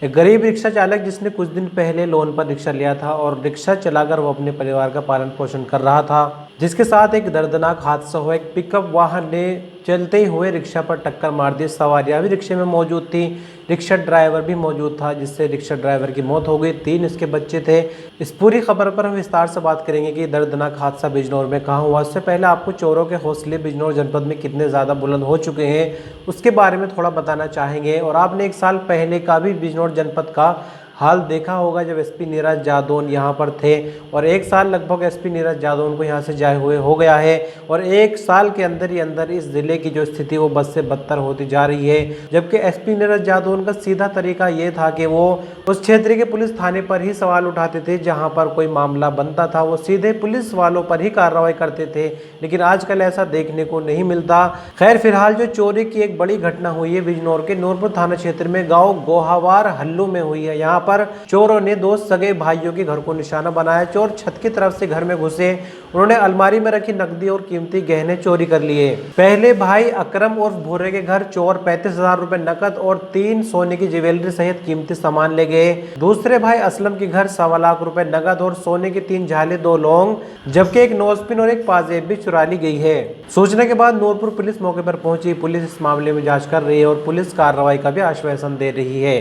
एक गरीब रिक्शा चालक जिसने कुछ दिन पहले लोन पर रिक्शा लिया था और रिक्शा चलाकर वो अपने परिवार का पालन पोषण कर रहा था, जिसके साथ एक दर्दनाक हादसा हुआ। एक पिकअप वाहन ने चलते हुए रिक्शा पर टक्कर मार दी। सवारियां भी रिक्शे में मौजूद थी, रिक्शा ड्राइवर भी मौजूद था, जिससे रिक्शा ड्राइवर की मौत हो गई। 3 इसके बच्चे थे। इस पूरी खबर पर हम विस्तार से बात करेंगे कि दर्दनाक हादसा बिजनौर में कहाँ हुआ। इससे पहले आपको चोरों के हौसले बिजनौर जनपद में कितने ज़्यादा बुलंद हो चुके हैं उसके बारे में थोड़ा बताना चाहेंगे। और आपने 1 साल पहले का भी बिजनौर जनपद का हाल देखा होगा, जब एसपी नीरज जादौन यहाँ पर थे, और 1 साल लगभग एसपी नीरज जादौन को यहाँ से जाए हुए हो गया है। और 1 साल के अंदर ही अंदर इस जिले की जो स्थिति वो बद से बदतर होती जा रही है। जबकि एसपी नीरज जादौन का सीधा तरीका ये था कि वो उस क्षेत्र के पुलिस थाने पर ही सवाल उठाते थे, जहाँ पर कोई मामला बनता था वो सीधे पुलिस वालों पर ही कार्रवाई करते थे। लेकिन आजकल ऐसा देखने को नहीं मिलता। खैर, फिलहाल जो चोरी की एक बड़ी घटना हुई है बिजनौर के नूरपुर थाना क्षेत्र में, गाँव गोहावार हल्लू में हुई है। यहाँ पर चोरों ने 2 सगे भाइयों के घर को निशाना बनाया। चोर छत की तरफ से घर में घुसे, उन्होंने अलमारी में रखी नकदी और कीमती गहने चोरी कर लिए। पहले भाई अकरम और भूरे के घर चोर 35,000 रुपए नकद और 3 सोने की ज्वेलरी सहित कीमती सामान ले गए। दूसरे भाई असलम के घर 1.25 लाख रुपए नकद और सोने की 3 झाले, 2 लौंग, जबकि एक नोजपिन और एक पाजेब भी चुरा ली गई है। सूचना के बाद नूरपुर पुलिस मौके पर पहुंची। पुलिस इस मामले में जांच कर रही है और पुलिस कार्रवाई का भी आश्वासन दे रही है।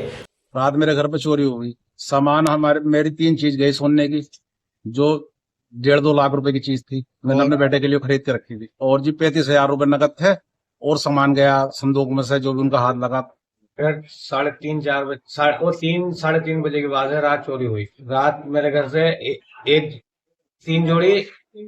रात मेरे घर पे चोरी हो गई। सामान मेरी 3 चीज गई सोने की, जो 1.5-2 लाख रुपए की चीज थी। मैंने अपने बेटे के लिए खरीद के रखी थी। और जी 35,000 रुपए नकद थे और सामान गया संदूक में से, जो भी उनका हाथ लगा। फिर 3:30-4 बजे और 3-3:30 बजे के बाद रात चोरी हुई। रात मेरे घर से एक 3 जोड़ी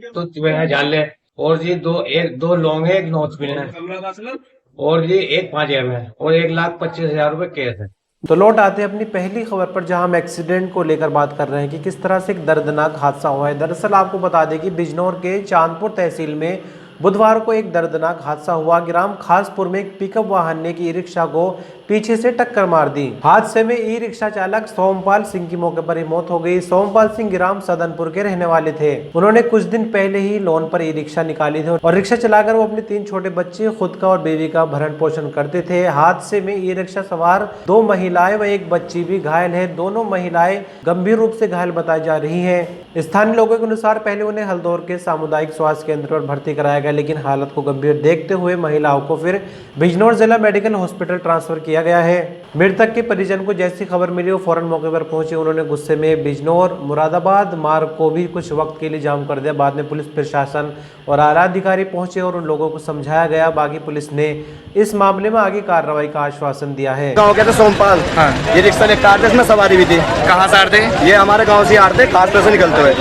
तो वह झाले और जी 2 लौंग है, एक नोचपिन है और जी एक पाजेब है और 1,25,000 रुपए कैश है। तो लौट आते हैं अपनी पहली खबर पर, जहां हम एक्सीडेंट को लेकर बात कर रहे हैं कि किस तरह से एक दर्दनाक हादसा हुआ है। दरअसल आपको बता दें कि बिजनौर के चांदपुर तहसील में बुधवार को एक दर्दनाक हादसा हुआ। ग्राम खासपुर में एक पिकअप वाहन ने ई रिक्शा को पीछे से टक्कर मार दी। हादसे में ई रिक्शा चालक सोमपाल सिंह की मौके पर ही मौत हो गई। सोमपाल सिंह ग्राम सदनपुर के रहने वाले थे। उन्होंने कुछ दिन पहले ही लोन पर ई रिक्शा निकाली थी और रिक्शा चलाकर वो अपने 3 छोटे बच्चे, खुद का और बीवी का भरण पोषण करते थे। हादसे में ई रिक्शा सवार 2 महिलाएं व एक बच्ची भी घायल है। दोनों महिलाएं गंभीर रूप से घायल बताई जा रही है। स्थानीय लोगों के अनुसार पहले उन्हें हल्दौर के सामुदायिक स्वास्थ्य केंद्र पर भर्ती कराया गया, लेकिन हालत को गंभीर देखते हुए महिलाओं को फिर बिजनौर जिला मेडिकल हॉस्पिटल ट्रांसफर किया गया है। मृतक के परिजन को जैसी खबर मिली वो फौरन मौके पर पहुंचे। उन्होंने गुस्से में बिजनौर मुरादाबाद मार्ग को भी कुछ वक्त के लिए जाम कर दिया। बाद में पुलिस प्रशासन और आला अधिकारी पहुंचे और उन लोगों को समझाया गया। बाकी पुलिस ने इस मामले में आगे कार्रवाई का आश्वासन दिया है। गाँव के थे सोमपाल, हाँ। ये रिक्शा लेकर आ रहे थे, इसमें सवारी भी थी। कहाँ से आ रहे थे? ये हमारे गांव से आ रहे थे, खासपुर से निकलते हुए।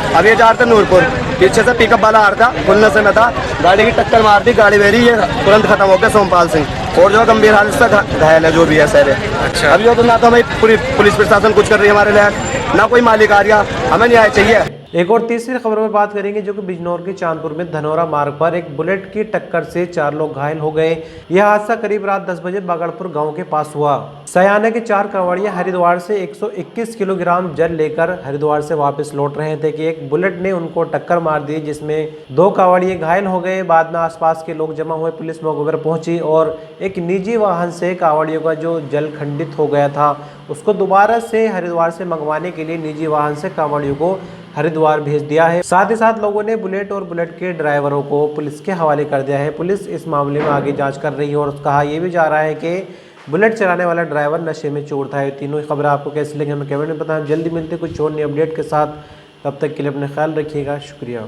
अब ये जा रहे थे नूरपुर। पीछे से पिकअप वाला आ रहा था, खुलने से में था, गाड़ी की टक्कर मार दी। गाड़ी मेरी ये तुरंत खत्म हो गया। सोमपाल सिंह और जो गंभीर हालत से घायल है, जो भी है सर। अच्छा। अब ये तो ना तो हमारी पूरी पुलिस प्रशासन कुछ कर रही है हमारे लिए, ना कोई मालिक आ रहा। हमें न्याय चाहिए। एक और तीसरी खबर पर बात करेंगे, जो कि बिजनौर के चांदपुर में धनौरा मार्ग पर एक बुलेट की टक्कर से 4 लोग घायल हो गए। यह हादसा करीब रात 10 बजे बागड़पुर गांव के पास हुआ। सयाना के 4 कांवड़िया हरिद्वार से 121 किलोग्राम जल लेकर हरिद्वार से वापस लौट रहे थे कि एक बुलेट ने उनको टक्कर मार दी, जिसमें 2 कांवड़िए घायल हो गए। बाद में आसपास के लोग जमा हुए, पुलिस मौके पर पहुंची और एक निजी वाहन से कांवड़ियों का जो जल खंडित हो गया था उसको दोबारा से हरिद्वार से मंगवाने के लिए निजी वाहन से कांवड़ियों को हरिद्वार भेज दिया है। साथ ही साथ लोगों ने बुलेट और बुलेट के ड्राइवरों को पुलिस के हवाले कर दिया है। पुलिस इस मामले में आगे जांच कर रही है और कहा यह भी जा रहा है कि बुलेट चलाने वाला ड्राइवर नशे में चोर था। ये तीनों खबर आपको कैसी लगी हमें कमेंट में बताएं। जल्दी मिलते कुछ और नई अपडेट के साथ, तब तक के लिए अपने ख्याल रखिएगा। शुक्रिया।